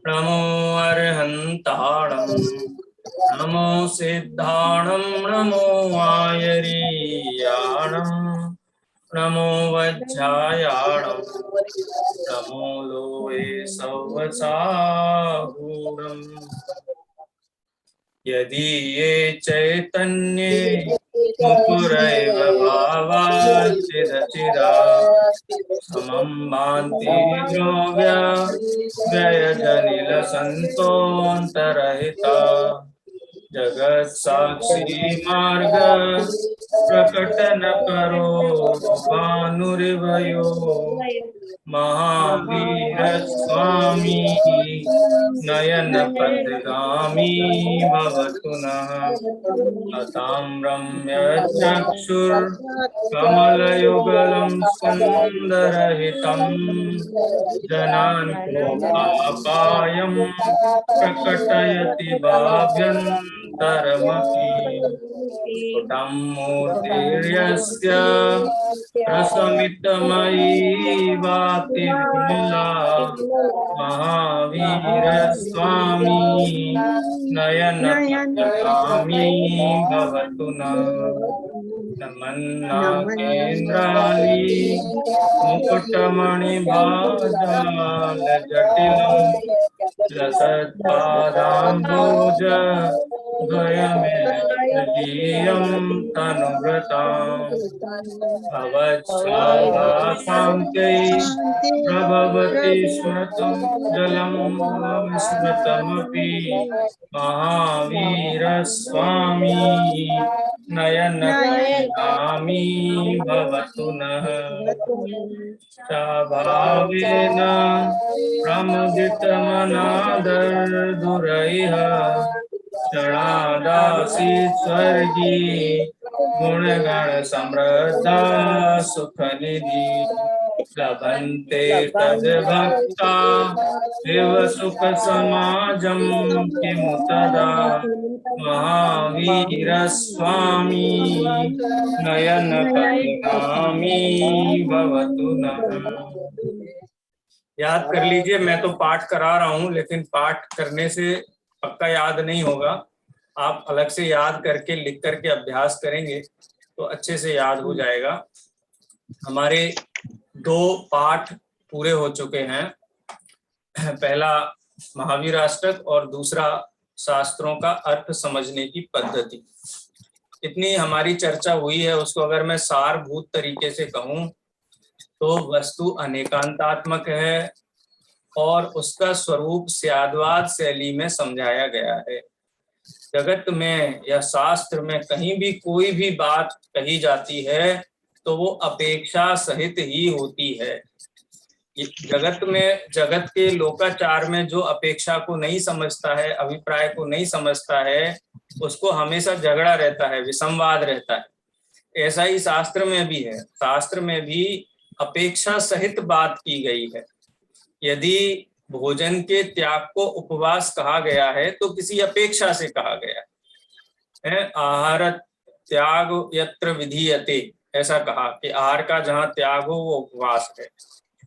नमो अर्हन्ताणं नमो सिद्धाणं नमो आयरीयाणं नमो वज्रायाणं नमो लोये सवसाहूणम् यदि ये चैतन्ये मुकुरैव भावाच्चिदचिदा समं भान्ति द्रव्यजनिलसन्तोऽन्तरहिता जगत्साक्षी मार्ग प्रकटन करो भानुरिवयो महावीर स्वामी नयन पथगामी भवतु नः ताम्रम्य चक्षुर्कमलयुगलं सुन्दरहितं जनान्कोपापायं प्रकटयति भाव्यन्तरमपि स्फुटं मूर्तिर्यस्य रसमितमयी भाति विमला महावीर स्वामी नयन पथगामी भवतु नः नमन्नागेन्द्राणि मुकुटमणिभाजालजटिलं लसत्पादाम्बोज द्वयमेतदीयं तनुभृताम् भवच्छालाकान्त्यै प्रभवति स्मृतं जलं स्मृतमपि महावीर स्वामी नयन पथगामी भवतु नः स्वभावेन प्रमुदितमनादरधुरैः क्षणादासी स्वर्गी गुणगण समृद्धा सुखनिधि लभन्ते तद्भक्ता इव सुख समाजं किमु तदा महावीर स्वामी नयन पथगामी भवतु नः। याद कर लीजिए, मैं तो पाठ करा रहा हूँ, लेकिन पाठ करने से पक्का याद नहीं होगा। आप अलग से याद करके लिख करके अभ्यास करेंगे तो अच्छे से याद हो जाएगा। हमारे 2 पाठ पूरे हो चुके हैं, पहला महावीर अष्टक और दूसरा शास्त्रों का अर्थ समझने की पद्धति। इतनी हमारी चर्चा हुई है, उसको अगर मैं सारभूत तरीके से कहूँ तो वस्तु अनेकांतात्मक है और उसका स्वरूप स्याद्वाद शैली में समझाया गया है। जगत में या शास्त्र में कहीं भी कोई भी बात कही जाती है तो वो अपेक्षा सहित ही होती है। जगत में, जगत के लोकाचार में जो अपेक्षा को नहीं समझता है, अभिप्राय को नहीं समझता है, उसको हमेशा झगड़ा रहता है, विसंवाद रहता है। ऐसा ही शास्त्र में भी है। शास्त्र में भी अपेक्षा सहित बात की गई है। यदि भोजन के त्याग को उपवास कहा गया है तो किसी अपेक्षा से कहा गया है। आहार त्याग यत्र विधीयते, ऐसा कहा कि आहार का जहाँ त्याग हो वो उपवास है।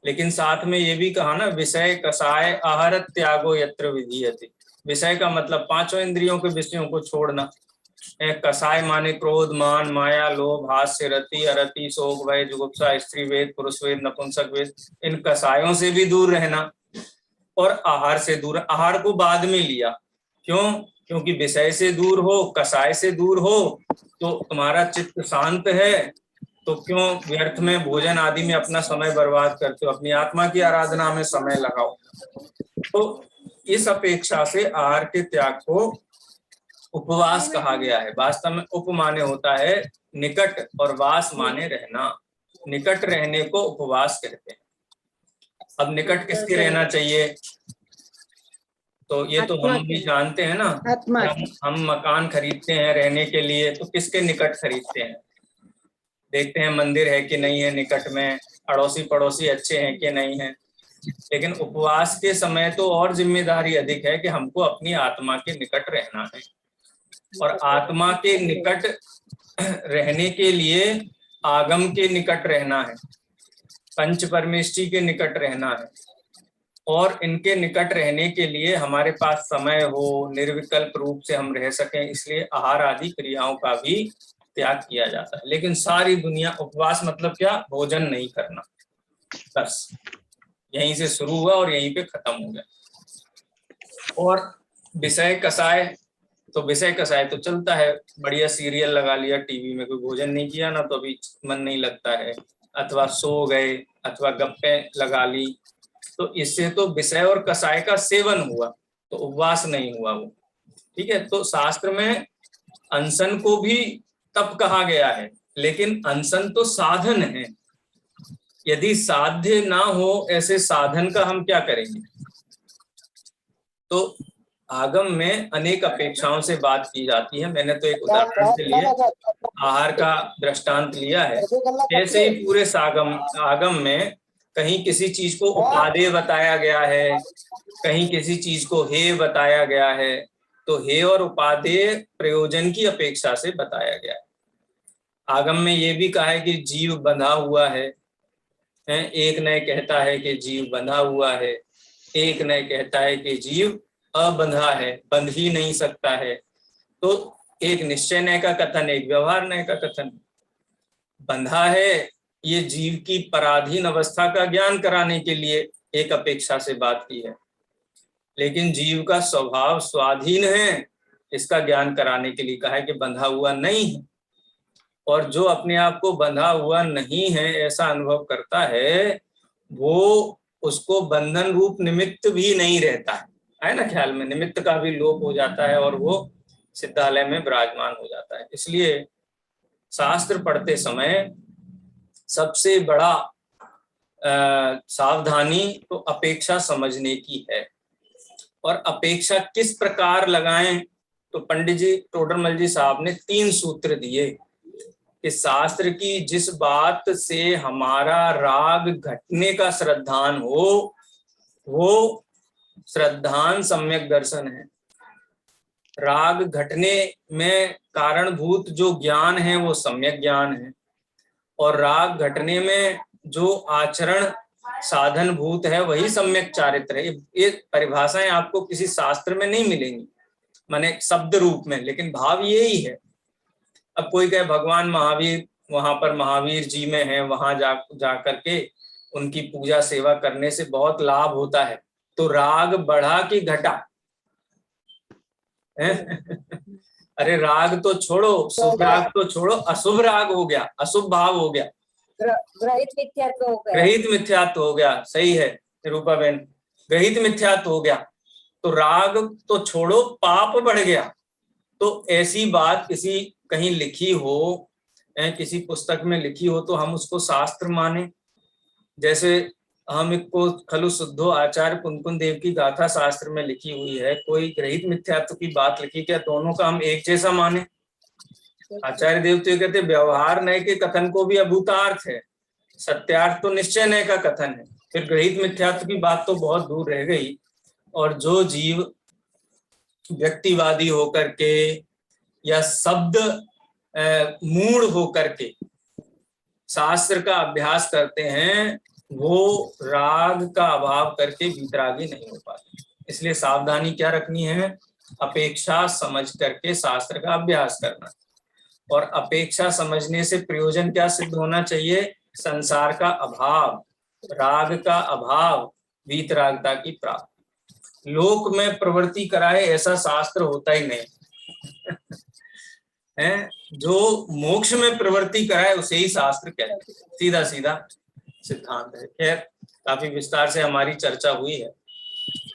लेकिन साथ में ये भी कहा ना, विषय कसाय आहार त्यागो यत्र विधीयते। विषय का मतलब 5 इंद्रियों के विषयों को छोड़ना। कसाय माने क्रोध, मान, माया, लोभ, हास्य, रति, अरति, शोक, भय, जुगुप्सा, स्त्री वेद, पुरुष वेद, नपुंसक वेद, इन कसायों से भी दूर रहना और आहार से दूर। आहार को बाद में लिया, क्यों? क्योंकि विषय से दूर हो, कसाय से दूर हो तो तुम्हारा चित्त शांत है, तो क्यों व्यर्थ में भोजन आदि में अपना समय बर्बाद करते हो? अपनी आत्मा की आराधना में समय लगाओ। तो इस अपेक्षा से आहार के त्याग को उपवास कहा गया है। वास्तव में उप माने होता है निकट और वास माने रहना। निकट रहने को उपवास कहते हैं। अब निकट किसके रहना चाहिए? तो ये तो हम भी जानते हैं ना, हम मकान खरीदते हैं रहने के लिए तो किसके निकट खरीदते हैं? देखते हैं मंदिर है कि नहीं है निकट में, अड़ोसी पड़ोसी अच्छे हैं कि नहीं है। लेकिन उपवास के समय तो और जिम्मेदारी अधिक है कि हमको अपनी आत्मा के निकट रहना है। और आत्मा के निकट रहने के लिए आगम के निकट रहना है, पंच परमेष्टि के निकट रहना है। और इनके निकट रहने के लिए हमारे पास समय हो, निर्विकल्प रूप से हम रह सकें, इसलिए आहार आदि क्रियाओं का भी त्याग किया जाता है। लेकिन सारी दुनिया, उपवास मतलब क्या? भोजन नहीं करना, बस यहीं से शुरू हुआ और यहीं पे खत्म हो गया। और विषय कसाय, तो विषय कसाय तो चलता है, बढ़िया सीरियल लगा लिया टीवी में, कोई भोजन नहीं किया ना तो अभी मन नहीं लगता है, अथवा सो गए, अथवा गप्पे लगा ली, तो इससे तो विषय और कसाय का सेवन हुआ, तो उपवास नहीं हुआ वो। ठीक है, तो शास्त्र में अनशन को भी तप कहा गया है, लेकिन अनशन तो साधन है। यदि साध्य ना हो ऐसे साधन का हम क्या करेंगे? तो आगम में अनेक अपेक्षाओं से बात की जाती है। मैंने तो एक उदाहरण के लिए आहार का दृष्टांत लिया है। ऐसे ही पूरे आगम में कहीं किसी चीज को उपादेय बताया गया है, कहीं किसी चीज को हेय बताया गया है। तो हेय और उपादेय प्रयोजन की अपेक्षा से बताया गया है। आगम में ये भी कहा है कि जीव बंधा हुआ है, एक नए कहता है कि जीव बंधा हुआ है, एक नए कहता है कि जीव अबंधा है, बंध ही नहीं सकता है। तो एक निश्चय नय का कथन, एक व्यवहार नय का कथन। बंधा है ये जीव की पराधीन अवस्था का ज्ञान कराने के लिए एक अपेक्षा से बात की है, लेकिन जीव का स्वभाव स्वाधीन है, इसका ज्ञान कराने के लिए कहा है कि बंधा हुआ नहीं है। और जो अपने आप को बंधा हुआ नहीं है ऐसा अनुभव करता है, वो उसको बंधन रूप निमित्त भी नहीं रहता है ना, ख्याल में निमित्त का भी लोप हो जाता है और वो सिद्धालय में विराजमान हो जाता है। इसलिए शास्त्र पढ़ते समय सबसे बड़ा सावधानी तो अपेक्षा समझने की है। और अपेक्षा किस प्रकार लगाएं, तो पंडित जी टोडरमल जी साहब ने 3 सूत्र दिए कि शास्त्र की जिस बात से हमारा राग घटने का श्रद्धान हो, वो श्रद्धान सम्यक दर्शन है। राग घटने में कारणभूत जो ज्ञान है वो सम्यक ज्ञान है, और राग घटने में जो आचरण साधन भूत है वही सम्यक चारित्र है। ये परिभाषाएं आपको किसी शास्त्र में नहीं मिलेंगी, माने शब्द रूप में, लेकिन भाव यही है। अब कोई कहे भगवान महावीर वहां पर महावीर जी में है, वहां जा करके उनकी पूजा सेवा करने से बहुत लाभ होता है, तो राग बढ़ा कि घटा? अरे राग तो छोड़ो, शुभ राग तो छोड़ो, अशुभ राग हो गया, अशुभ भाव हो गया, ग्रहित मिथ्यात्व हो गया। ग्रहित मिथ्यात्व हो गया। सही है रूपा बहन, ग्रहित मिथ्यात्व हो गया। तो राग तो छोड़ो, पाप बढ़ गया। तो ऐसी बात किसी कहीं लिखी हो, किसी पुस्तक में लिखी हो, तो हम उसको शास्त्र माने। जैसे हम को खलु शुद्धो आचार्य कुंकुन देव की गाथा शास्त्र में लिखी हुई है, कोई ग्रहित मिथ्यात्व की बात लिखी, क्या दोनों का हम एक जैसा माने? आचार्य देव तो ये कहते व्यवहार नय के कथन को भी अभूतार्थ है, सत्यार्थ तो निश्चय नय का कथन है। फिर ग्रहित मिथ्यात्व की बात तो बहुत दूर रह गई। और जो जीव व्यक्तिवादी होकर के या शब्द मूढ़ होकर के शास्त्र का अभ्यास करते हैं, वो राग का अभाव करके वीतरागी नहीं हो पाते। इसलिए सावधानी क्या रखनी है? अपेक्षा समझ करके शास्त्र का अभ्यास करना। और अपेक्षा समझने से प्रयोजन क्या सिद्ध होना चाहिए? संसार का अभाव, राग का अभाव, वीतरागता की प्राप्ति। लोक में प्रवृत्ति कराए ऐसा शास्त्र होता ही नहीं है। जो मोक्ष में प्रवृत्ति कराए उसे ही शास्त्र कहते हैं, सीधा सीधा सिद्धांत है। खैर काफी विस्तार से हमारी चर्चा हुई है।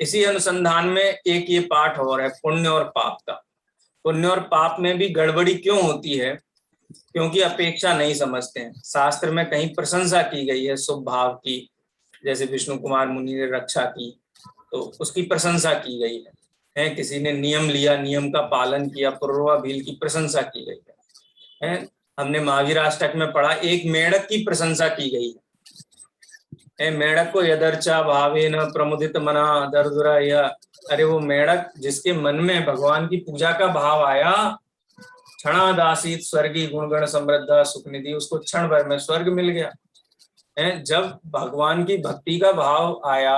इसी अनुसंधान में एक ये पाठ और है, पुण्य और पाप का। पुण्य और पाप में भी गड़बड़ी क्यों होती है? क्योंकि अपेक्षा नहीं समझते हैं। शास्त्र में कहीं प्रशंसा की गई है शुभ भाव की, जैसे विष्णु कुमार मुनि ने रक्षा की तो उसकी प्रशंसा की गई है। किसी ने नियम लिया, नियम का पालन किया, पूर्वाभील की प्रशंसा की गई है। हमने महावीराष्टक में पढ़ा, एक मेढक की प्रशंसा की गई है। मेढक को यदर्चा भावेन प्रमुदित मना दरदुरा, या अरे वो मेढक जिसके मन में भगवान की पूजा का भाव आया, क्षणादासीत स्वर्गीय गुणगण समृद्धा सुखनिधि, उसको क्षण भर में स्वर्ग मिल गया। जब भगवान की भक्ति का भाव आया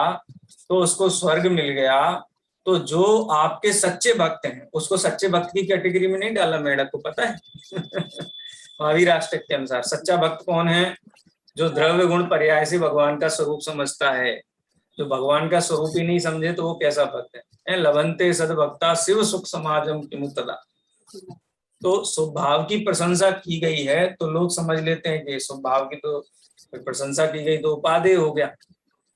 तो उसको स्वर्ग मिल गया। तो जो आपके सच्चे भक्त हैं उसको सच्चे भक्त की कैटेगरी में नहीं डाला, मेढक को पता है। महावीर अष्टक के अनुसार सच्चा भक्त कौन है? जो द्रव्य गुण पर्याय से भगवान का स्वरूप समझता है। जो भगवान का स्वरूप ही नहीं समझे तो वो कैसा भक्त है? लवंते सद्भक्ता शिव सुख समाजम किमुतदा। तो स्वभाव की प्रशंसा की गई है तो लोग समझ लेते हैं कि स्वभाव की तो प्रशंसा की गई तो उपादेय हो गया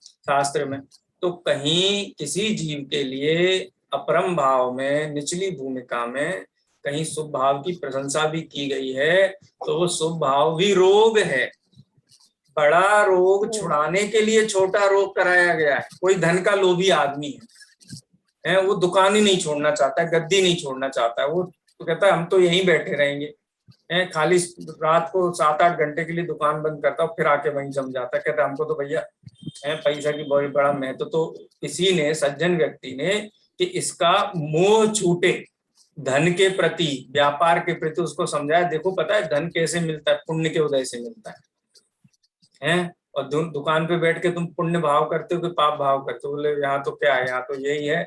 शास्त्र में। तो कहीं किसी जीव के लिए अपरम भाव में, निचली भूमिका में कहीं शुभ भाव की प्रशंसा भी की गई है, तो वो शुभ भाव भी रोग है। बड़ा रोग छुड़ाने के लिए छोटा रोग कराया गया है। कोई धन का लोभी आदमी है, वो दुकान ही नहीं छोड़ना चाहता है, गद्दी नहीं छोड़ना चाहता है, वो तो कहता है हम तो यहीं बैठे रहेंगे, खाली रात को 7-8 घंटे के लिए दुकान बंद करता हूँ, फिर आके वहीं जम जाता है, कहता है हमको तो भैया पैसा की बहुत बड़ा महत्व। तो किसी ने, सज्जन व्यक्ति ने, कि इसका मोह छूटे धन के प्रति, व्यापार के प्रति, उसको समझाया देखो पता है धन कैसे मिलता है? पुण्य के उदय से मिलता है। और दुकान पे बैठ के तुम पुण्य भाव करते हो कि पाप भाव करते हो? बोले यहाँ तो क्या है, यहाँ तो यही है।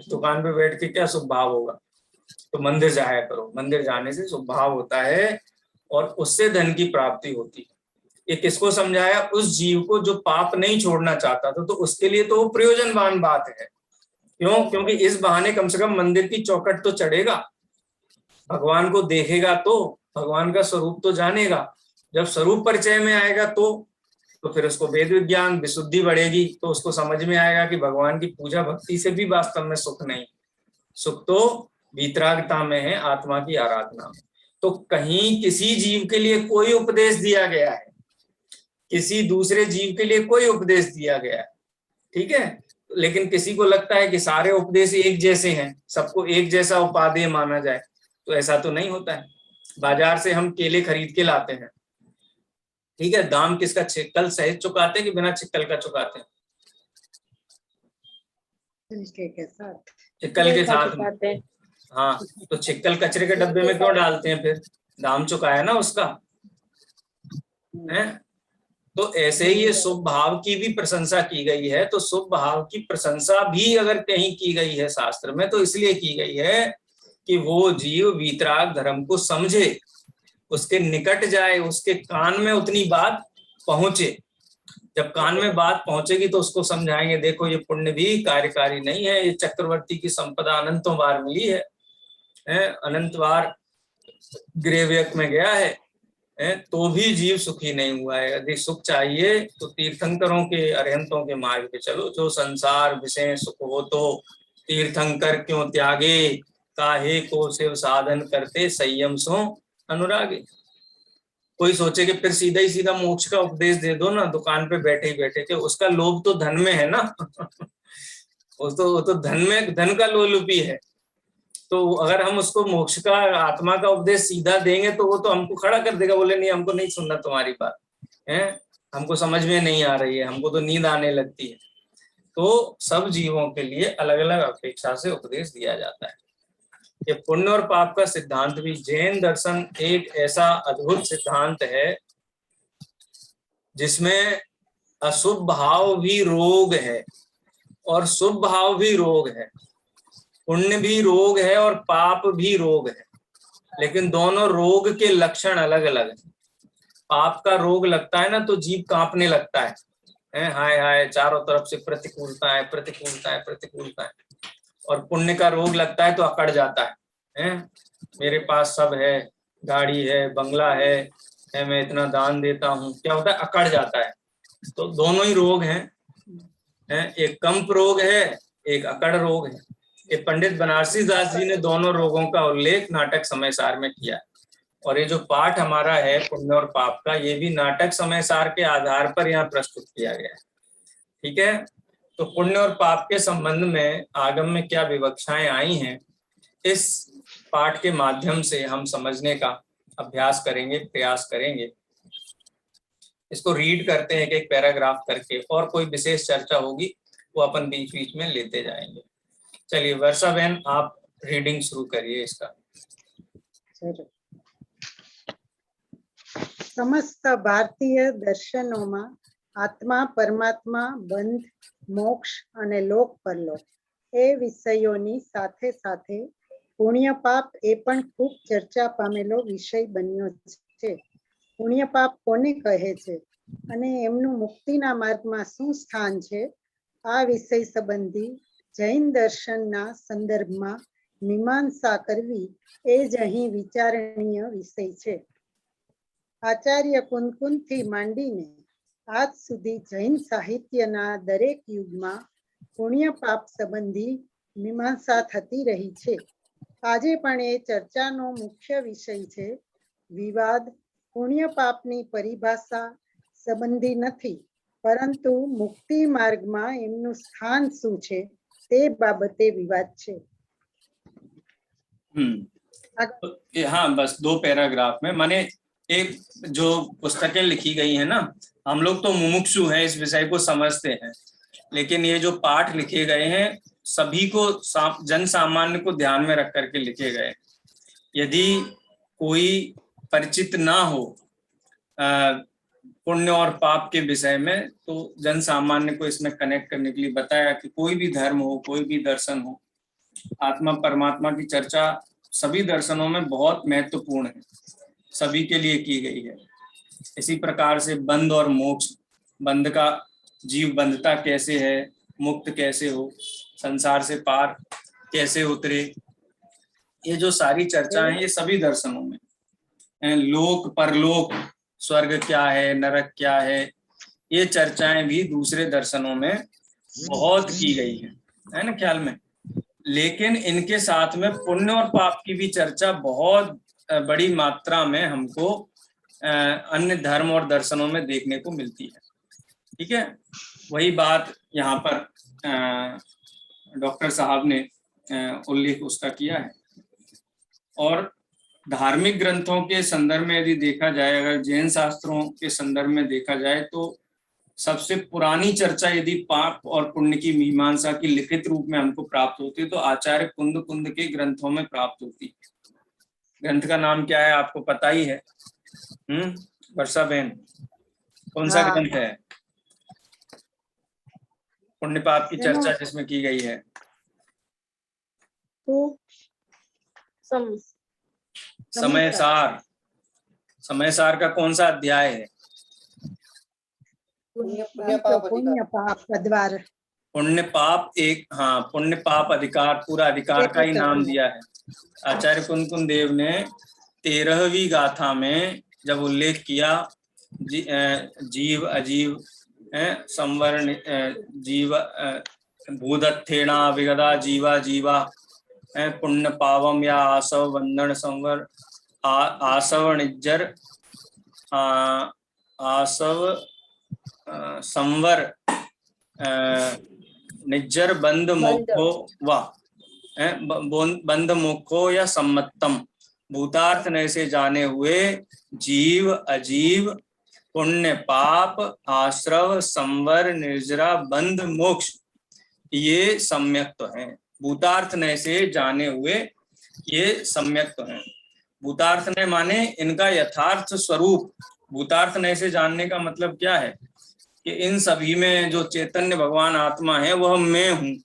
दुकान पे बैठ के क्या शुभ भाव होगा? तो मंदिर जाया करो, मंदिर जाने से शुभ भाव होता है और उससे धन की प्राप्ति होती है। ये किसको समझाया? उस जीव को जो पाप नहीं छोड़ना चाहता था, तो उसके लिए तो वो प्रयोजनवान बात है। क्यों? क्योंकि इस बहाने कम से कम मंदिर की चौखट तो चढ़ेगा, भगवान को देखेगा, तो भगवान का स्वरूप तो जानेगा। जब स्वरूप परिचय में आएगा तो फिर उसको वेद विज्ञान विशुद्धि बढ़ेगी, तो उसको समझ में आएगा कि भगवान की पूजा भक्ति से भी वास्तव में सुख नहीं, सुख तो वीतरागता में है, आत्मा की आराधना में। तो कहीं किसी जीव के लिए कोई उपदेश दिया गया है, किसी दूसरे जीव के लिए कोई उपदेश दिया गया है, ठीक है। लेकिन किसी को लगता है कि सारे उपदेश एक जैसे हैं, सबको एक जैसा उपादेय माना जाए, तो ऐसा तो नहीं होता है। बाजार से हम केले खरीद के लाते हैं, ठीक है, दाम किसका छिक्कल सहित चुकाते हैं कि बिना छिक्कल का चुकाते हैं? छिक्कल के साथ में। हाँ, तो छिक्कल कचरे के डब्बे में क्यों डालते हैं? फिर दाम चुकाया ना उसका, है। तो ऐसे ही ये शुभ भाव की भी प्रशंसा की गई है। तो शुभ भाव की प्रशंसा भी अगर कहीं की गई है शास्त्र में, तो इसलिए की गई है कि वो जीव वीतराग धर्म को समझे, उसके निकट जाए, उसके कान में उतनी बात पहुंचे। जब कान में बात पहुंचेगी तो उसको समझाएंगे देखो ये पुण्य भी कार्यकारी नहीं है, ये चक्रवर्ती की संपदा अनंतों बार मिली है, अनंत बार गृहव्यक में गया है, तो भी जीव सुखी नहीं हुआ है। यदि सुख चाहिए तो तीर्थंकरों के, अरहंतों के मार्ग पे चलो। जो संसार विषय सुख हो तो तीर्थंकर क्यों त्यागे, काहे को शिव साधन करते संयम सो अनुरागे। कोई सोचे कि फिर सीधा ही सीधा मोक्ष का उपदेश दे दो ना दुकान पे बैठे ही बैठे के, उसका लोभ तो धन में है ना। वो तो धन में, धन का लोलुपी है। तो अगर हम उसको मोक्ष का, आत्मा का उपदेश सीधा देंगे तो वो तो हमको खड़ा कर देगा, बोले नहीं हमको नहीं सुनना तुम्हारी बात है, हमको समझ में नहीं आ रही है, हमको तो नींद आने लगती है। तो सब जीवों के लिए अलग अलग अपेक्षा से उपदेश दिया जाता है। ये पुण्य और पाप का सिद्धांत भी, जैन दर्शन एक ऐसा अद्भुत सिद्धांत है जिसमें अशुभ भाव भी रोग है और शुभ भाव भी रोग है, पुण्य भी रोग है और पाप भी रोग है, लेकिन दोनों रोग के लक्षण अलग अलग हैं। पाप का रोग लगता है ना तो जीव कांपने लगता है, हाय हाय चारों तरफ से प्रतिकूलता है, प्रतिकूलता है, प्रतिकूलता है। और पुण्य का रोग लगता है तो अकड़ जाता है, मेरे पास सब है, गाड़ी है, बंगला है, मैं इतना दान देता हूँ, क्या होता है? अकड़ जाता है। तो दोनों ही रोग हैं, एक कंप रोग है, एक अकड़ रोग है। ये पंडित बनारसी दास जी ने दोनों रोगों का उल्लेख नाटक समय सार में किया। और ये जो पाठ हमारा है पुण्य और पाप का, ये भी नाटक समय सार के आधार पर यहाँ प्रस्तुत किया गया है, ठीक है। तो पुण्य और पाप के संबंध में आगम में क्या विवक्षाएं आई हैं, इस पाठ के माध्यम से हम समझने का अभ्यास करेंगे, प्रयास करेंगे। इसको रीड करते हैं एक पैराग्राफ करके, और कोई विशेष चर्चा होगी वो अपन बीच बीच में लेते जाएंगे। चलिए वर्षा बहन, आप रीडिंग शुरू करिए इसका। समस्त भारतीय दर्शनों में आत्मा परमात्मा, बंध મોક્ષ અને લોક પરલોક એ વિષયોની સાથે સાથે પુણ્ય પાપ એ પણ ખૂબ ચર્ચા પામેલો વિષય બન્યો છે. પુણ્ય પાપ કોને કહે છે અને એમનું મુક્તિના માર્ગમાં શું સ્થાન છે, આ વિષય સંબંધી જૈન દર્શનના સંદર્ભમાં મીમાંસા કરવી એ જ અહીં વિચારણીય વિષય છે. આચાર્ય કુનકુનથી માંડીને આજ સુધી જૈન સાહિત્યના દરેક યુગમાં પુણ્ય પાપ સંબંધી મીમાંસા થતી રહી છે. આજે પણ એ ચર્ચાનો મુખ્ય વિષય છે. વિવાદ પુણ્ય પાપની પરિભાષા સંબંધી નથી, પરંતુ મુક્તિ માર્ગમાં એમનું સ્થાન શું છે તે બાબતે વિવાદ છે. हाँ, बस 2 पैराग्राफ में माने एक जो पुस्तकें लिखी गई है ना, हम लोग तो मुमुक्षु हैं, इस विषय को समझते हैं, लेकिन ये जो पाठ लिखे गए हैं सभी को जन सामान्य को ध्यान में रख करके लिखे गए। यदि कोई परिचित ना हो पुण्य और पाप के विषय में, तो जन सामान्य को इसमें कनेक्ट करने के लिए बताया कि कोई भी धर्म हो, कोई भी दर्शन हो, आत्मा परमात्मा की चर्चा सभी दर्शनों में बहुत महत्वपूर्ण है, सभी के लिए की गई है। इसी प्रकार से बंध और मोक्ष, बंध का जीव बंधता कैसे है, मुक्त कैसे हो, संसार से पार कैसे उतरे, ये जो सारी चर्चा है ये सभी दर्शनों में। लोक परलोक, स्वर्ग क्या है, नरक क्या है, ये चर्चाएं भी दूसरे दर्शनों में बहुत की गई है ना ख्याल में। लेकिन इनके साथ में पुण्य और पाप की भी चर्चा बहुत बड़ी मात्रा में हमको अन्य धर्म और दर्शनों में देखने को मिलती है। ठीक है, वही बात यहाँ पर डॉक्टर साहब ने उल्लेख उसका किया है। और धार्मिक ग्रंथों के संदर्भ में यदि देखा जाए, अगर जैन शास्त्रों के संदर्भ में देखा जाए, तो सबसे पुरानी चर्चा यदि पाप और पुण्य की मीमांसा की लिखित रूप में हमको प्राप्त होती है तो आचार्य कुंद के ग्रंथों में प्राप्त होती है। ग्रंथ का नाम क्या है आपको पता ही है? वर्षा बहन, कौन सा ग्रंथ है पुण्य पाप की चर्चा जिसमें की गई है? समय सार। समय सार का कौन सा अध्याय है? पुण्य पाप एक, हाँ, पुण्य पाप अधिकार, पूरा अधिकार का ही नाम दिया है। आचार्य कुंद देव ने 13वीं गाथा में जब उल्लेख किया जीव अजीव संवर जीव भूदत्थेना विगदा जीवा जीवा पुण्य पावम या आसव बंधन संवर आसव निज्जर आसव संवर निज्जर बंध मोक्षो व बंध मोक्षो या सम्मतम भूतार्थ नय से जाने हुए जीव अजीव पुण्य पाप आश्रव संवर निर्जरा बंध मोक्ष, ये सम्यक तो है। भूतार्थ नय से जाने हुए ये सम्यक तो है। भूतार्थ नय माने इनका यथार्थ स्वरूप। भूतार्थ नय से जानने का मतलब क्या है कि इन सभी में जो चैतन्य भगवान आत्मा है वह मैं हूँ।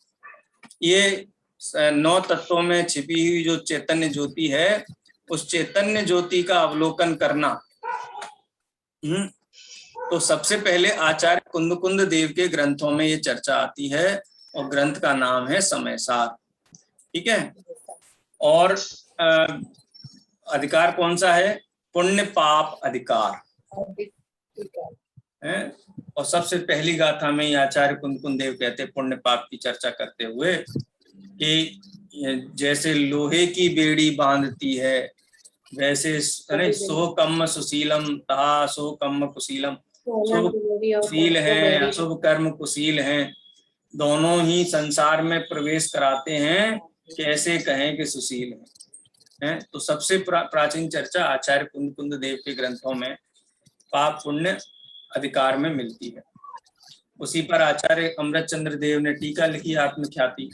ये 9 तत्वों में छिपी हुई जो चैतन्य ज्योति है, उस चैतन्य ज्योति का अवलोकन करना। तो सबसे पहले आचार्य कुंद देव के ग्रंथों में ये चर्चा आती है और ग्रंथ का नाम है समय सार। ठीक है, और अधिकार कौन सा है? पुण्य पाप अधिकार है। और सबसे पहली गाथा में आचार्य कुंद देव कहते पुण्य पाप की चर्चा करते हुए कि जैसे लोहे की बेड़ी बांधती है वैसे सो कम्म सुशीलम तहा सो कम्म कुशीलम, शुभ कुशील है अशुभ कर्म कुशील हैं, दोनों ही संसार में प्रवेश कराते हैं, कैसे कहें कि सुशील हैं। तो सबसे प्राचीन चर्चा आचार्य कुंद देव के ग्रंथों में पाप पुण्य अधिकार में मिलती है। उसी पर आचार्य अमृतचंद्र देव ने टीका लिखी आत्मख्याति।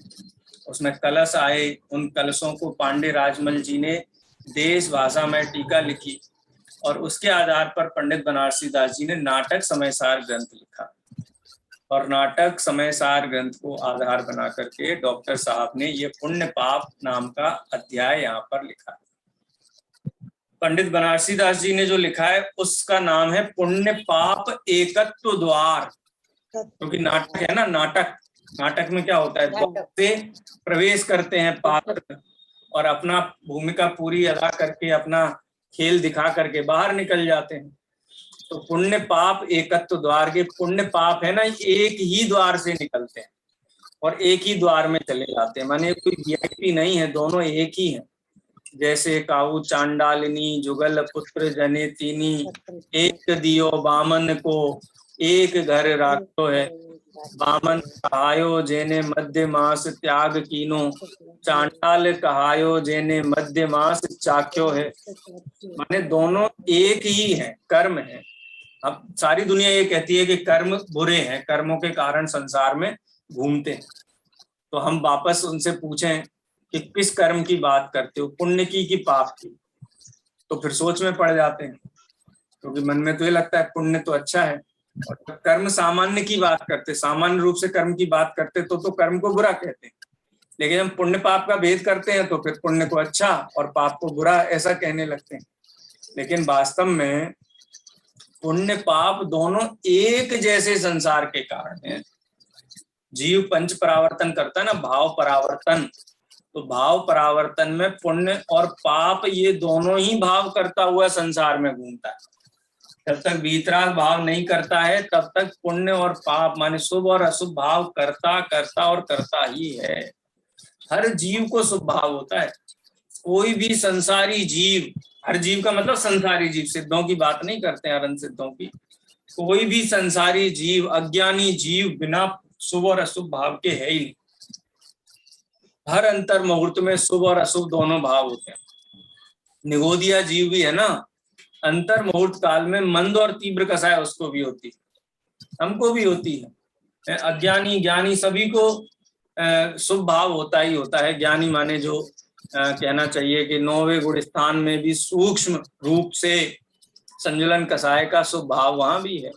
उसमें कलश आए, उन कलशों को पांडे राजमल जी ने देश भाषा में टीका लिखी और उसके आधार पर पंडित बनारसी दास जी ने नाटक समय सार ग्रंथ लिखा। और नाटक समय सार ग्रंथ को आधार बना करके डॉक्टर साहब ने ये पुण्य पाप नाम का अध्याय यहाँ पर लिखा है। पंडित बनारसी दास जी ने जो लिखा है उसका नाम है पुण्य पाप एकत्व द्वार। क्योंकि नाटक है ना, नाटक में क्या होता है, द्वार से प्रवेश करते हैं पात्र और अपना भूमिका पूरी अदा करके अपना खेल दिखा करके बाहर निकल जाते हैं। तो पुण्य पाप एकत्व द्वार के पुण्य पाप है ना, एक ही द्वार से निकलते हैं और एक ही द्वार में चले जाते हैं, माने कोई वीआईपी नहीं है, दोनों एक ही है। जैसे काऊ चांडालिनी जुगल पुत्र जने तीनी, एक दियो बामन को एक घर राखो है। बामन कहायो जेने मध्य मास त्याग कीनो, चांडाल कहायो जेने मध्य मास चाख्यो है। माने दोनों एक ही है, कर्म है। अब सारी दुनिया ये कहती है कि कर्म बुरे हैं, कर्मों के कारण संसार में घूमते हैं। तो हम वापस उनसे पूछें कि किस कर्म की बात करते हो, पुण्य की कि पाप की, तो फिर सोच में पड़ जाते हैं, क्योंकि मन में तो ये लगता है पुण्य तो अच्छा है। और कर्म सामान्य की बात करते, सामान्य रूप से कर्म की बात करते तो कर्म को बुरा कहते हैं, लेकिन हम पुण्य पाप का भेद करते हैं तो फिर पुण्य को अच्छा और पाप को बुरा ऐसा कहने लगते हैं। लेकिन वास्तव में पुण्य पाप दोनों एक जैसे संसार के कारण है। जीव पंच परावर्तन करता है ना, भाव परावर्तन, तो भाव परावर्तन में पुण्य और पाप ये दोनों ही भाव करता हुआ संसार में घूमता है। जब तक वीतराग भाव नहीं करता है तब तक पुण्य और पाप माने शुभ और अशुभ भाव करता करता और करता ही है। हर जीव को शुभ भाव होता है। कोई भी संसारी जीव, हर जीव का मतलब संसारी जीव, सिद्धों की बात नहीं करते हैं, अरन सिद्धों की, कोई भी संसारी जीव, अज्ञानी जीव बिना शुभ और अशुभ भाव के है ही नहीं। हर अंतर मुहूर्त में शुभ और अशुभ दोनों भाव होते हैं। निगोदिया जीव भी है ना, अंतर मुहूर्त काल में मंद और तीव्र कषाय उसको भी होती है, हमको भी होती है। अज्ञानी ज्ञानी सभी को शुभ भाव होता ही होता है। ज्ञानी माने जो कहना चाहिए कि 9वें गुण स्थान में भी सूक्ष्म रूप से संजुलन कषाय का शुभ भाव वहां भी है,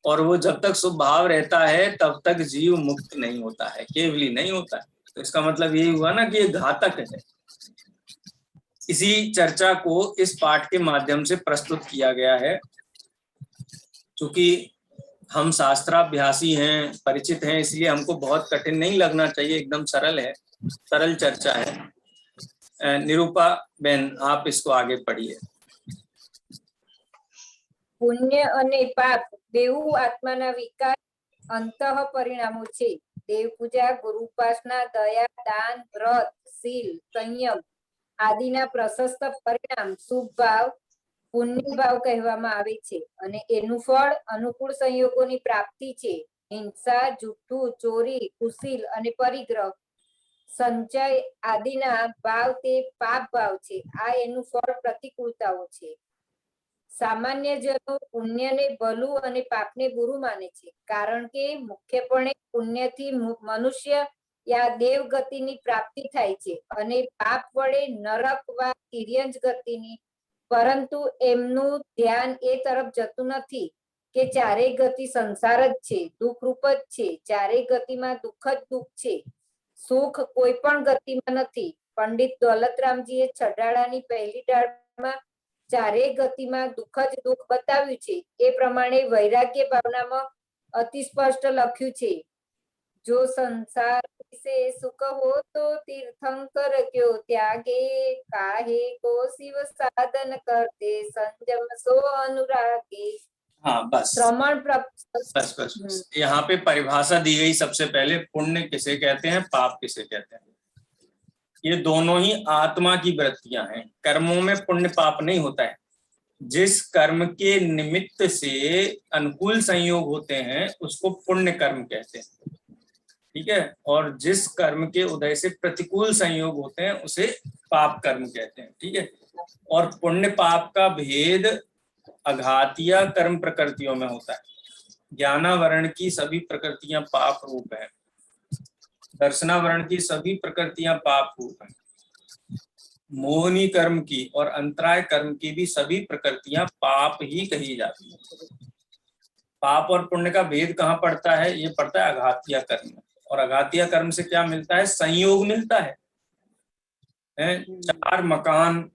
और वो जब तक शुभ भाव रहता है तब तक जीव मुक्त नहीं होता है, केवली नहीं होता है। तो इसका मतलब यही हुआ ना कि ये घातक है। इसी चर्चा को इस पाठ के माध्यम से प्रस्तुत किया गया है। क्योंकि हम शास्त्राभ्यासी हैं, परिचित हैं, इसलिए हमको बहुत कठिन नहीं लगना चाहिए, एकदम सरल है, सरल चर्चा है। निरूपा बहन, आप इसको आगे पढ़िए। પુણ્ય અને પાપ બેઉ આત્માના વિકાર અંતઃ પરિણામો છે. દેવ પૂજા, ગુરુ ઉપાસના, દયા, દાન, વ્રત, શીલ, સંયમ આદિના પ્રશસ્ત પરિણામ શુભ ભાવ, પુણ્ય ભાવ કહેવામાં આવે છે અને એનું ફળ અનુકૂળ સંયોગોની પ્રાપ્તિ છે. હિંસા, જૂઠું, ચોરી, કુશીલ અને પરિગ્રહ, સંચય આદિના ભાવ તે પાપ ભાવ છે. આ એનું ફળ પ્રતિકૂળતાઓ છે. સામાન્ય જનો પુણ્યને ભલું અને પાપને બુરું માને છે, કારણ કે મુખ્યપણે પુણ્યથી મનુષ્ય યા દેવ ગતિની પ્રાપ્તિ થાય છે અને પાપ વડે નરક વા તિર્યંજ ગતિની. પરંતુ એમનું ધ્યાન એ તરફ જતું નથી કે ચારેય ગતિ સંસાર જ છે, દુઃખરૂપ જ છે. ચારેય ગતિમાં દુઃખ જ દુઃખ છે, સુખ કોઈ પણ ગતિમાં નથી. પંડિત દોલતરામજીએ છડાળાની પહેલી ડાળમાં ચારે ગતિમાં દુઃખ જ દુઃખ બતાવ્યું છે. એ પ્રમાણે વૈરાગ્ય ભાવનામાં અતિ સ્પષ્ટ લખ્યું છે, જો સંસાર વિશે સુખ હો તો તીર્થંકર ક્યો ત્યાગે, કાહે કો શિવ સાધન કરતે સંજમ सो अनुरागे। हाँ बस श्रमण बस यहाँ पे परिभाषा दी गई। सबसे पहले पुण्य किसे कहते हैं, पाप किसे कहते हैं। ये दोनों ही आत्मा की वृत्तियां हैं। कर्मों में पुण्य पाप नहीं होता है। जिस कर्म के निमित्त से अनुकूल संयोग होते हैं उसको पुण्य कर्म कहते हैं, ठीक है। और जिस कर्म के उदय से प्रतिकूल संयोग होते हैं उसे पाप कर्म कहते हैं, ठीक है। और पुण्य पाप का भेद अघातीय कर्म प्रकृतियों में होता है। ज्ञानावरण की सभी प्रकृतियां पाप रूप है, दर्शनावरण की सभी प्रकृतियां पाप रूप है, मोहनी कर्म की और अंतराय कर्म की भी सभी प्रकृतियां पाप ही कही जाती हैं। पाप और पुण्य का भेद कहाँ पड़ता है? ये पड़ता है अघातीय कर्म में। और अघातीय कर्म से क्या मिलता है? संयोग मिलता है। 4 मकान,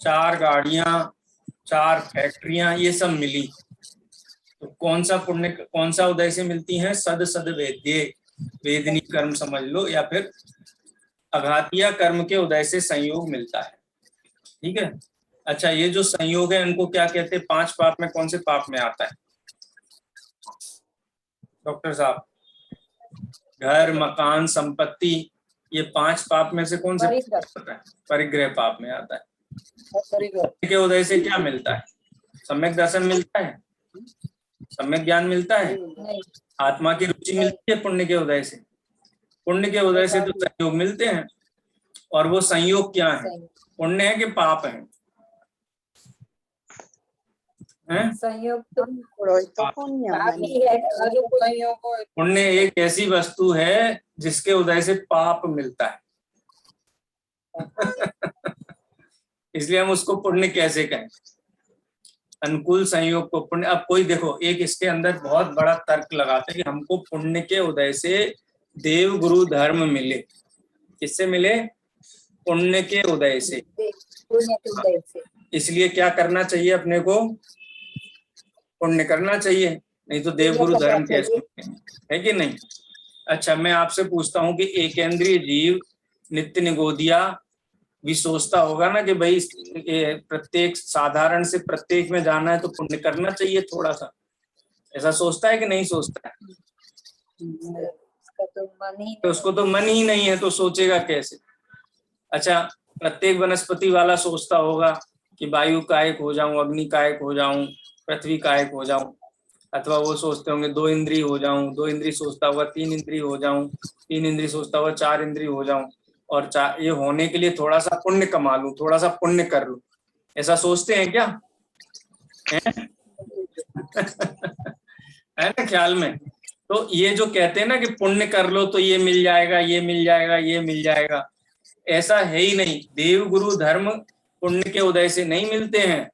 4 गाड़ियां, 4 फैक्ट्रियां, ये सब मिली तो कौन सा पुण्य, कौन सा उदय से मिलती हैं? सद सद वेद्य, वेदनी कर्म समझ लो, या फिर अघातीय कर्म के उदय से संयोग मिलता है। ठीक है। अच्छा, ये जो संयोग है इनको क्या कहते हैं? 5 पाप में कौन से पाप में आता है डॉक्टर साहब? घर, मकान, संपत्ति, ये 5 पाप में से कौन से परिग्रह। आता है? परिग्रह पाप में आता है। के उदय से क्या मिलता है? सम्यक दर्शन मिलता है, सम्यक ज्ञान मिलता है, नहीं, आत्मा की रुचि मिलती है पुण्य के उदय से। पुण्य के उदय से तो संयोग मिलते हैं। और वो संयोग क्या है? पुण्य है कि पाप है? संयोग तो पुण्य ही है, और जो संयोग पुण्य एक ऐसी वस्तु है जिसके उदय से पाप मिलता है। इसलिए हम उसको पुण्य कैसे कहें? अनुकूल संयोग को पुण्य। अब कोई देखो, एक इसके अंदर बहुत बड़ा तर्क लगाते हैं कि हमको पुण्य के उदय से देव गुरु धर्म मिले। किससे मिले? पुण्य के उदय से। पुण्य के उदय से। इसलिए क्या करना चाहिए अपने को? पुण्य करना चाहिए, नहीं तो देव गुरु धर्म कैसे है कि नहीं? अच्छा, मैं आपसे पूछता हूँ कि एकेंद्रीय जीव नित्य निगोदिया भी सोचता होगा ना कि भाई प्रत्येक साधारण से प्रत्येक में जाना है तो पुण्य करना चाहिए थोड़ा सा। ऐसा सोचता है कि नहीं सोचता है? तो उसको तो मन ही नहीं है तो सोचेगा कैसे? अच्छा, प्रत्येक वनस्पति वाला सोचता होगा कि वायु कायक हो जाऊं, अग्नि कायक हो जाऊं, पृथ्वी कायक हो जाऊं, अथवा वो सोचते होंगे 2 इंद्रिय हो जाऊं, 2 इंद्रिय सोचता हुआ 3 इंद्रिय हो जाऊं, 3 इंद्रिय सोचता हुआ 4 इंद्रिय हो जाऊं, और ये होने के लिए थोड़ा सा पुण्य कमा लूं, थोड़ा सा पुण्य कर लूं। ऐसा सोचते हैं क्या? है ना ख्याल में? तो ये जो कहते हैं ना कि पुण्य कर लो तो ये मिल जाएगा, ये मिल जाएगा, ये मिल जाएगा, ऐसा है ही नहीं। देव गुरु धर्म पुण्य के उदय से नहीं मिलते हैं।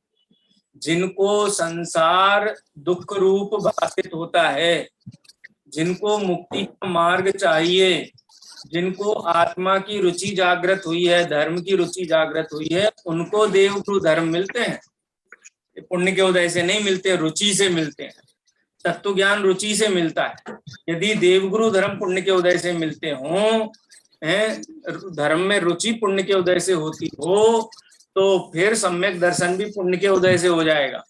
जिनको संसार दुख रूप भाषित होता है, जिनको मुक्ति का मार्ग चाहिए, जिनको आत्मा की रुचि जागृत हुई है, धर्म की रुचि जागृत हुई है, उनको देव गुरु धर्म मिलते हैं। पुण्य के उदय से नहीं मिलते, रुचि से मिलते हैं। तत्व ज्ञान रुचि से मिलता है। यदि देवगुरु धर्म पुण्य के उदय से मिलते हों, धर्म में रुचि पुण्य के उदय से होती हो, तो फिर सम्यक दर्शन भी पुण्य के उदय से हो जाएगा,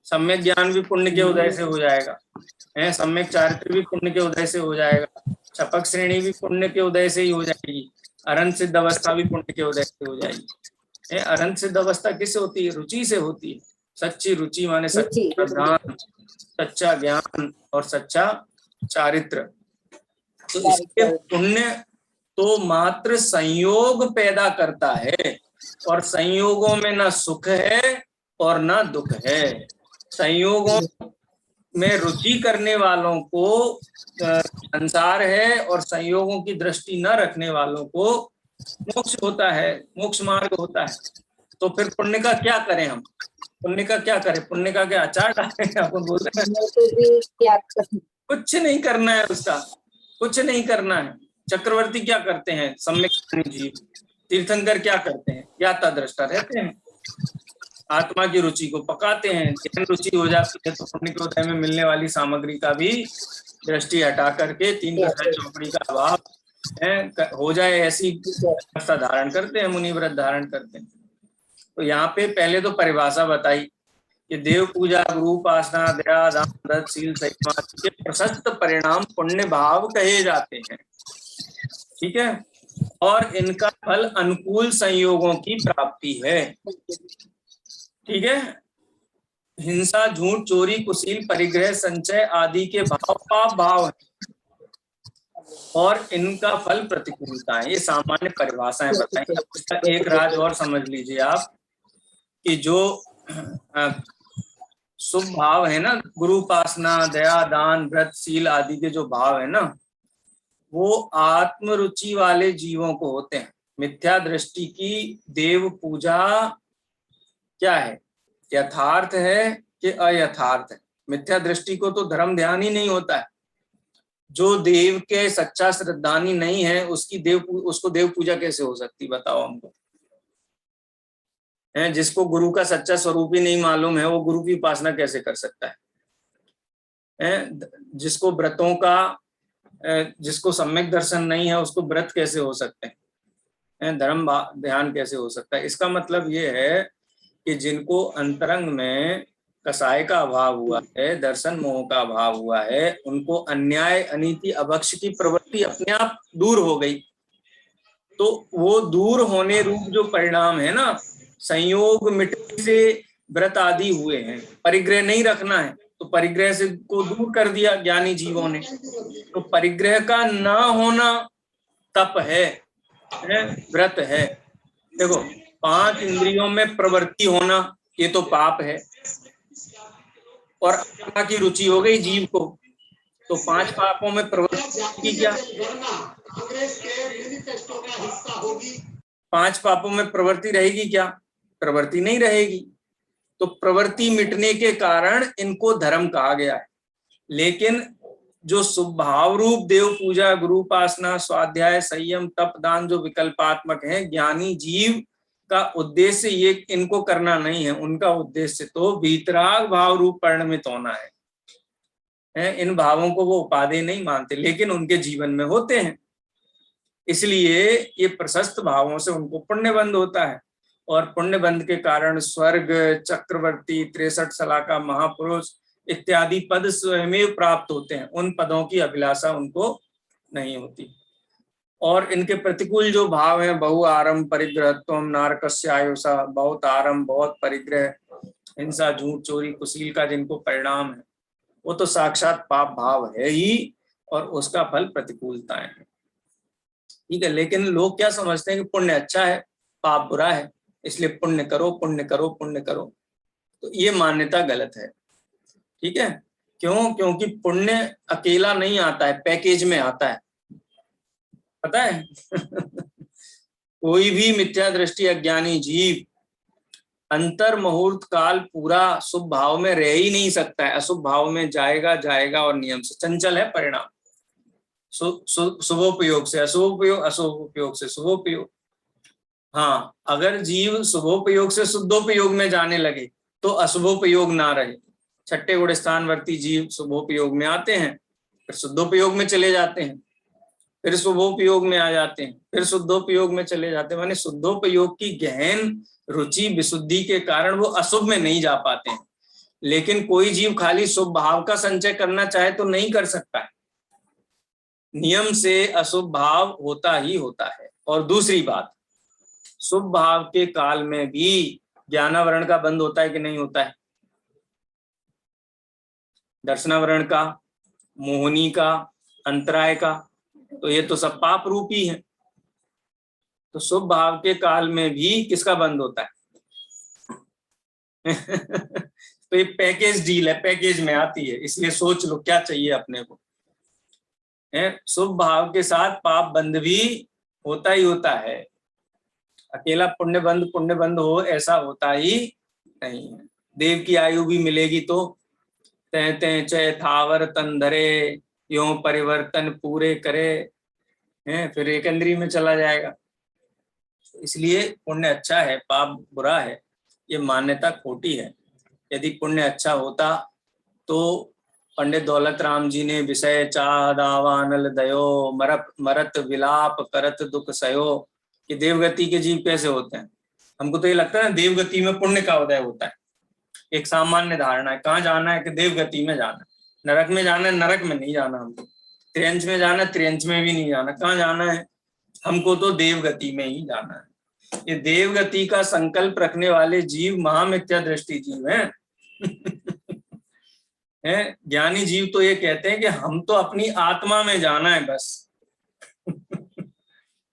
सम्यक ज्ञान भी पुण्य के उदय से हो जाएगा, सम्यक चारित्र भी पुण्य के उदय से हो जाएगा, छपक श्रेणी भी पुण्य के उदय से ही हो जाएगी, अरंत सिद्ध अवस्था भी पुण्य के उदय से हो जाएगी। अरंत सिद्ध अवस्था किससे होती है? रुचि से होती है। सच्ची रुचि माने सच्चा ज्ञान, सच्चा ज्ञान और सच्चा चारित्र। तो इसके पुण्य तो मात्र संयोग पैदा करता है, और संयोगों में ना सुख है और ना दुख है। संयोगों में रुचि करने वालों को संसार है, और संयोगों की दृष्टि न रखने वालों को मोक्ष होता है, मोक्ष मार्ग होता है। तो फिर पुण्य का क्या करें हम? पुण्य का क्या करें? पुण्य का क्या अचार डालें? आपको बोल रहे हैं कुछ नहीं करना है, उसका कुछ नहीं करना है। चक्रवर्ती क्या करते हैं? सम्यक जीव। तीर्थंकर क्या करते हैं? ज्ञाता दृष्टा रहते हैं, आत्मा की रुचि को पकाते हैं। ज्ञान रुचि हो जाती है तो पुण्य के उदय में मिलने वाली सामग्री का भी दृष्टि हटा करके 3 कसाय चौकड़ी का अभाव हो जाए, ऐसी अवस्था धारण करते हैं, मुनि व्रत धारण करते हैं। तो यहाँ पे पहले तो परिभाषा बताई कि देव पूजा, गुरु उपासना, दया, दान, व्रत, शील, संयम के प्रशस्त परिणाम पुण्य भाव कहे जाते हैं। ठीक है। और इनका फल अनुकूल संयोगों की प्राप्ति है। ठीक है। हिंसा, झूठ, चोरी, कुशील, परिग्रह, संचय आदि के भाव पाप भाव है, और इनका फल प्रतिकूलता है। ये सामान्य परिभाषाएं बताई। उसका एक राज और समझ लीजिए आप कि जो शुभ भाव है ना, गुरु उपासना, दया, दान, व्रत, शील आदि के जो भाव है ना, वो आत्मरुचि वाले जीवों को होते हैं। मिथ्या दृष्टि की देव पूजा क्या है? यथार्थ है कि अयथार्थ है? मिथ्या दृष्टि को तो धर्म ध्यान ही नहीं होता है। जो देव के सच्चा श्रद्धानी नहीं है उसको देव पूजा कैसे हो सकती, बताओ हमको। है जिसको गुरु का सच्चा स्वरूप ही नहीं मालूम है वो गुरु की उपासना कैसे कर सकता है? जिसको व्रतों का जिसको सम्यक दर्शन नहीं है उसको व्रत कैसे हो सकते हैं? धर्म ध्यान कैसे हो सकता है? इसका मतलब ये है कि जिनको अंतरंग में कसाय का अभाव हुआ है, दर्शन मोह का अभाव हुआ है, उनको अन्याय अनीति अभक्ष की प्रवृत्ति अपने आप दूर हो गई। तो वो दूर होने रूप जो परिणाम है ना, संयोग मिटने से व्रत आदि हुए हैं। परिग्रह नहीं रखना है तो परिग्रह से को दूर कर दिया ज्ञानी जीवों ने। तो परिग्रह का न होना तप है, व्रत है। देखो 5 इंद्रियों में प्रवृत्ति होना ये तो पाप है, और आत्मा की रुचि हो गई जीव को, तो 5 पापों में प्रवृत्ति की क्या? 5 पापों में प्रवृत्ति रहेगी क्या? प्रवृत्ति नहीं रहेगी। तो प्रवृत्ति मिटने के कारण इनको धर्म कहा गया है। लेकिन जो स्वभाव रूप देव पूजा, गुरु उपासना, स्वाध्याय, संयम, तप, दान जो विकल्पात्मक है, ज्ञानी जीव का उद्देश्य ये इनको करना नहीं है। उनका उद्देश्य तो वीतराग भाव रूप परिणमित होना है। इन भावों को वो उपादेय नहीं मानते, लेकिन उनके जीवन में होते हैं। इसलिए ये प्रशस्त भावों से उनको पुण्यबंध होता है, और पुण्यबंध के कारण स्वर्ग, चक्रवर्ती, 63 सलाका, महापुरुष इत्यादि पद स्वयं प्राप्त होते हैं। उन पदों की अभिलाषा उनको नहीं होती। और इनके प्रतिकूल जो भाव हैं, बहु आरंभ, परिग्रहत्वम, नारकस्य आयुषा, बहुत आरंभ, बहुत परिग्रह, हिंसा, झूठ, चोरी, कुशील का जिनको परिणाम है, वो तो साक्षात पाप भाव है ही, और उसका फल प्रतिकूलताएं हैं। ठीक है, लेकिन लोग क्या समझते हैं कि पुण्य अच्छा है, पाप बुरा है, इसलिए पुण्य करो, पुण्य करो, पुण्य करो। तो ये मान्यता गलत है। ठीक है, क्यों? क्योंकि पुण्य अकेला नहीं आता है, पैकेज में आता है, पता है? कोई भी मिथ्या दृष्टि अज्ञानी जीव अंतर मुहूर्त काल पूरा शुभ भाव में रह ही नहीं सकता है। अशुभ भाव में जाएगा जाएगा, और नियम से चंचल है परिणाम। शुभोपयोग से अशुभोपयोग, अशुभोपयोग से शुभोपयोग। हाँ, अगर जीव शुभोपयोग से शुद्धोपयोग में जाने लगे तो अशुभोपयोग ना रहे। छठे गुण स्थानवर्ती जीव शुभोपयोग में आते हैं, फिर शुद्धोपयोग में चले जाते हैं, फिर शुभोपयोग में आ जाते हैं, फिर शुद्धोपयोग में चले जाते हैं। माने शुद्धोपयोग की गहन रुचि विशुद्धि के कारण वो अशुभ में नहीं जा पाते हैं। लेकिन कोई जीव खाली शुभ भाव का संचय करना चाहे तो नहीं कर सकता है। नियम से अशुभ भाव होता ही होता है। और दूसरी बात, शुभ भाव के काल में भी ज्ञानावरण का बंद होता है कि नहीं होता है? दर्शनावरण का, मोहनी का, अंतराय का, तो ये तो सब पाप रूप ही है। तो शुभ भाव के काल में भी किसका बंद होता है? तो ये पैकेज डील है, पैकेज में आती है। इसलिए सोच लो क्या चाहिए अपने को। शुभ भाव के साथ पाप बंद भी होता ही होता है। अकेला पुण्य बंद हो ऐसा होता ही नहीं है। देव की आयु भी मिलेगी तो तै चय थावर तन धरे, यों परिवर्तन पूरे करे, हैं, फिर एक इंद्रिय में चला जाएगा। इसलिए पुण्य अच्छा है, पाप बुरा है, ये मान्यता खोटी है। यदि पुण्य अच्छा होता तो पंडित दौलत राम जी ने विषय चाह दावानल दयो, मरत विलाप करत दुख सयो, कि देवगति के जीव कैसे होते हैं। हमको तो ये लगता है देवगति में पुण्य का उदय होता है। एक सामान्य धारणा है, कहाँ जाना है कि देवगति में जाना है, नरक में जाना है, नरक में नहीं जाना हमको, त्रियंच में जाना है, त्रियंच में भी नहीं जाना। कहाँ जाना है हमको? तो देवगति में ही जाना है। ये देवगति का संकल्प रखने वाले जीव महामिथ्या दृष्टि जीव हैं। हैं, ज्ञानी जीव तो ये कहते हैं कि हम तो अपनी आत्मा में जाना है बस।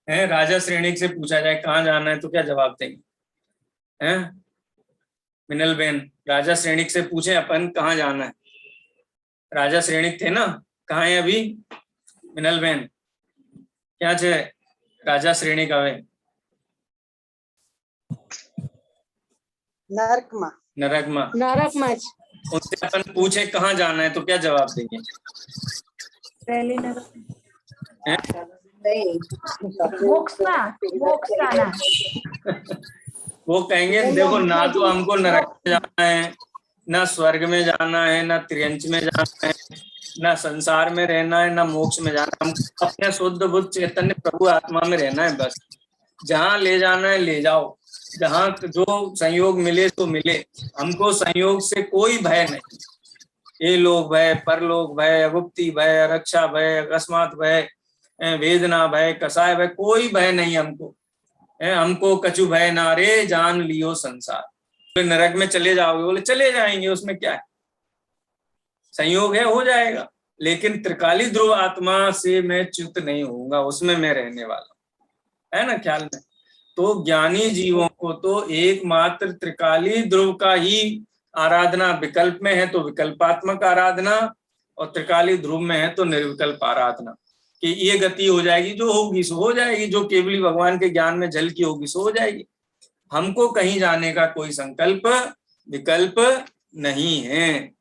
है, राजा श्रेणिक से पूछा जाए कहाँ जाना है तो क्या जवाब देंगे? हैं मिनल बेन, राजा श्रेणिक से पूछे अपन कहाँ जाना है? राजा श्रेणिक थे ना, कहाँ है अभी मिनल बेन? क्या छे राजा श्रेणिक हवे? नरक में। नरक में। उनसे अपन पूछे कहाँ जाना है तो क्या जवाब देंगे? हैं? मोक्ष जाना। वो कहेंगे देखो ना तो हमको नरक में जाना है, ना स्वर्ग में जाना है, ना त्रियंच में जाना है, ना संसार में रहना है, ना मोक्ष में जाना है। हम अपने शुद्ध बुद्ध चैतन्य प्रभु आत्मा में रहना है बस। जहाँ ले जाना है ले जाओ, जहाँ जो संयोग मिले तो मिले। हमको संयोग से कोई भय नहीं। ये लोक भय, परलोक भय, अगुप्ती भय, रक्षा भय, अकस्मात भय, वेदना भय, कसाय भय, कोई भय नहीं हमको। हमको कछु भय ना रे, जान लियो संसार। बोले नरक में चले जाओगे, बोले चले जाएंगे, उसमें क्या है, संयोग है, हो जाएगा। लेकिन त्रिकाली ध्रुव आत्मा से मैं च्युत नहीं होऊंगा, उसमें मैं रहने वाला हूं, है ना ख्याल में। तो ज्ञानी जीवों को तो एकमात्र त्रिकाली ध्रुव का ही आराधना, विकल्प में है तो विकल्पात्मक आराधना, और त्रिकाली ध्रुव में है तो निर्विकल्प आराधना, कि ये गति हो जाएगी, जो होगी सो हो जाएगी, जो केवली भगवान के ज्ञान में झलकी होगी सो हो जाएगी। हमको कहीं जाने का कोई संकल्प विकल्प नहीं है।